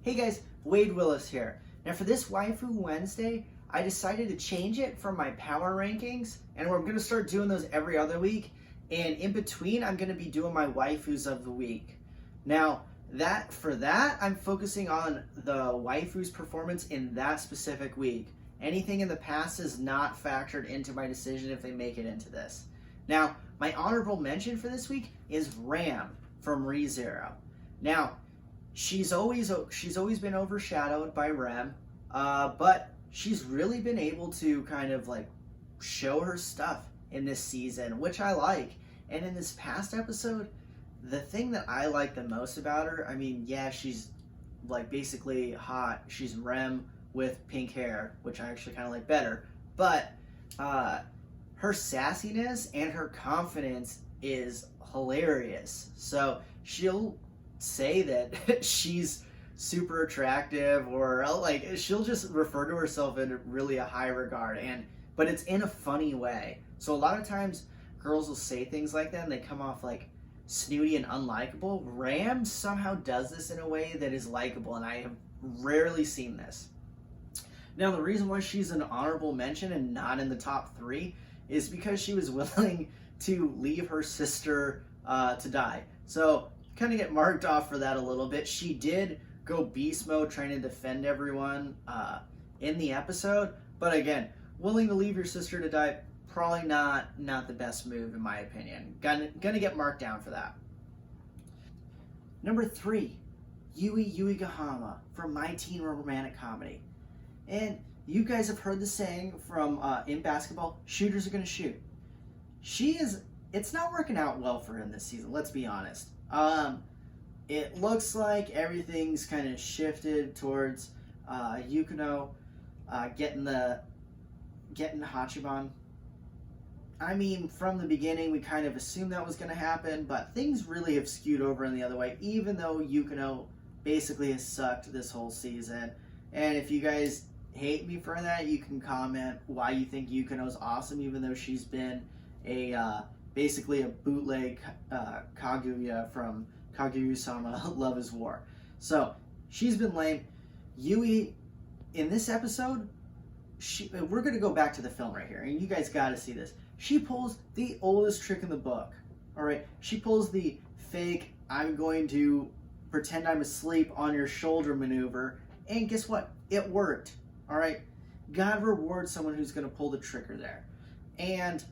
Hey guys, Wade Willis here. Now for this Waifu Wednesday, I decided to change it from my power rankings, and we're going to start doing those every other week. And in between, I'm going to be doing my waifus of the week. Now, for that, I'm focusing on the waifu's performance in that specific week. Anything in the past is not factored into my decision if they make it into this. Now, my honorable mention for this week is Ram from ReZero. Now, she's always been overshadowed by Rem, but she's really been able to kind of like show her stuff in this season, which I like. And in this past episode, the thing that I like the most about her, I mean, yeah, she's like basically hot. She's Rem with pink hair, which I actually kind of like better. But her sassiness and her confidence is hilarious. So she'll say that she's super attractive, or like she'll just refer to herself in really a high regard, but it's in a funny way. So a lot of times girls will say things like that and they come off like snooty and unlikable. Ram somehow does this in a way that is likable, and I have rarely seen this. Now, the reason why she's an honorable mention and not in the top 3 is because she was willing to leave her sister to die. So kind of get marked off for that a little bit. She did go beast mode trying to defend everyone in the episode, but again, willing to leave your sister to die, probably not the best move in my opinion. Gonna get marked down for that. Number 3, Yui Gahama from My Teen Romantic Comedy. And you guys have heard the saying from in basketball, shooters are gonna shoot. It's not working out well for him this season, let's be honest. It looks like everything's kind of shifted towards Yukino getting Hachiban. I mean, from the beginning, we kind of assumed that was going to happen, but things really have skewed over in the other way, even though Yukino basically has sucked this whole season. And if you guys hate me for that, you can comment why you think Yukino's awesome, even though she's been basically a bootleg Kaguya from Kaguya-sama Love is War. So, she's been lame. Yui, in this episode, we're going to go back to the film right here, and you guys got to see this. She pulls the oldest trick in the book, all right? She pulls the fake, I'm going to pretend I'm asleep on your shoulder maneuver, and guess what? It worked, all right? God rewards someone who's going to pull the trigger there. And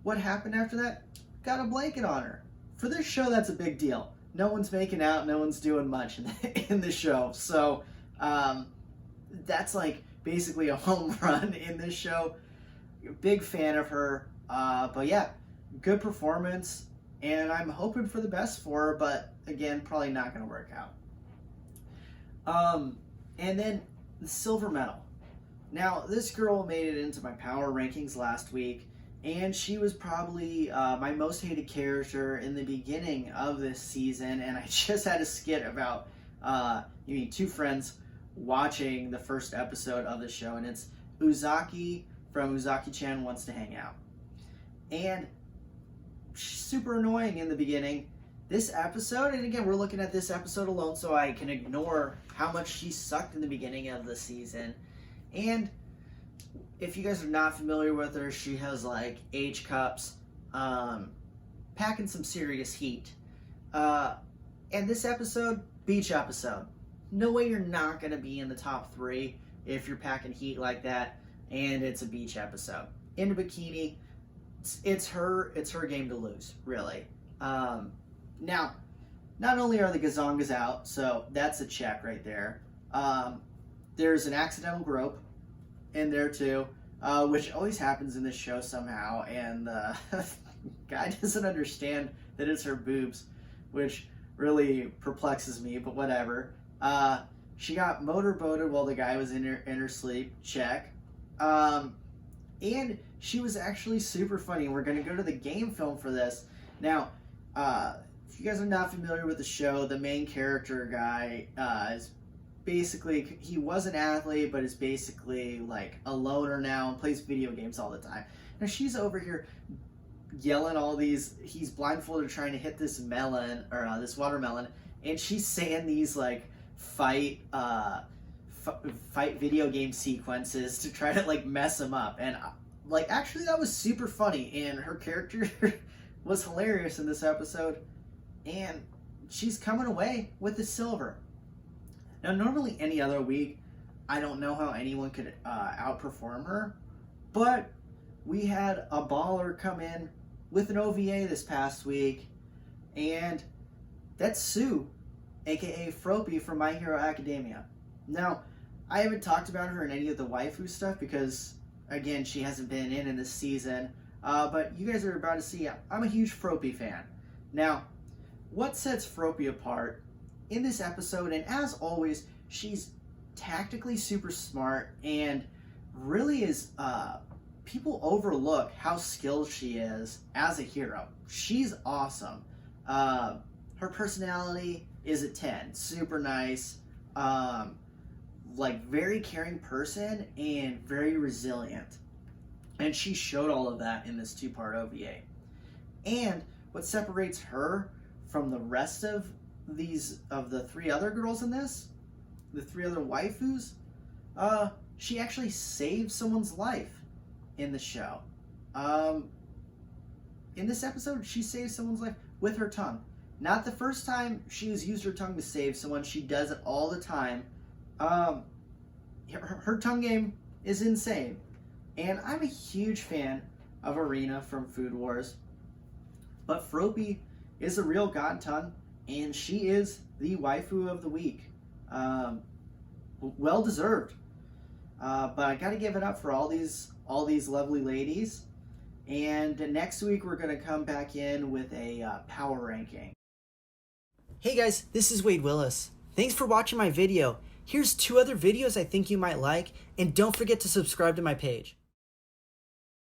what happened after that? Got a blanket on her. For this show, that's a big deal. No one's making out, no one's doing much in the show. So that's like basically a home run in this show. Big fan of her. But yeah, good performance. And I'm hoping for the best for her, but again, probably not going to work out. And then the silver medal. Now, this girl made it into my power rankings last week. And she was probably my most hated character in the beginning of this season. And I just had a skit about 2 friends watching the first episode of the show. And it's Uzaki from Uzaki-chan Wants to Hang Out. And she's super annoying in the beginning. This episode, and again, we're looking at this episode alone, so I can ignore how much she sucked in the beginning of the season. And if you guys are not familiar with her, she has like H cups, packing some serious heat. And this episode, beach episode. No way you're not going to be in the top 3 if you're packing heat like that, and it's a beach episode. In a bikini, it's her game to lose, really. Now, not only are the Gazongas out, so that's a check right there. There's an accidental grope in there too, which always happens in this show somehow, and the guy doesn't understand that it's her boobs, which really perplexes me, but whatever. She got motorboated while the guy was in her sleep, check. And she was actually super funny. We're going to go to the game film for this. Now, if you guys are not familiar with the show, the main character guy is basically, he was an athlete, but is basically like a loner now and plays video games all the time. Now she's over here yelling all these, he's blindfolded trying to hit this melon, or this watermelon, and she's saying these like fight video game sequences to try to like mess him up. And like actually that was super funny, and her character was hilarious in this episode, and she's coming away with the silver. Now normally any other week I don't know how anyone could outperform her, but we had a baller come in with an OVA this past week, and that's Sue, aka Froppy from My Hero Academia. Now, I haven't talked about her in any of the waifu stuff because, again, she hasn't been in this season, but you guys are about to see I'm a huge Froppy fan. Now, what sets Froppy apart in this episode, and as always, she's tactically super smart and really is, people overlook how skilled she is as a hero. She's awesome. Her personality is a 10. Super nice. Like very caring person and very resilient. And she showed all of that in this 2-part OVA. And what separates her from the rest of the 3 other girls in this, the 3 other waifus, she actually saved someone's life in the show. In this episode, she saved someone's life with her tongue. Not the first time she has used her tongue to save someone. She does it all the time. Her tongue game is insane. And I'm a huge fan of Arena from Food Wars. But Froppy is a real god tongue, and she is the waifu of the week. Well deserved. But I gotta give it up for all these lovely ladies. And next week we're gonna come back in with a power ranking. Hey guys, this is Wade Willis. Thanks for watching my video. Here's 2 other videos I think you might like, and don't forget to subscribe to my page.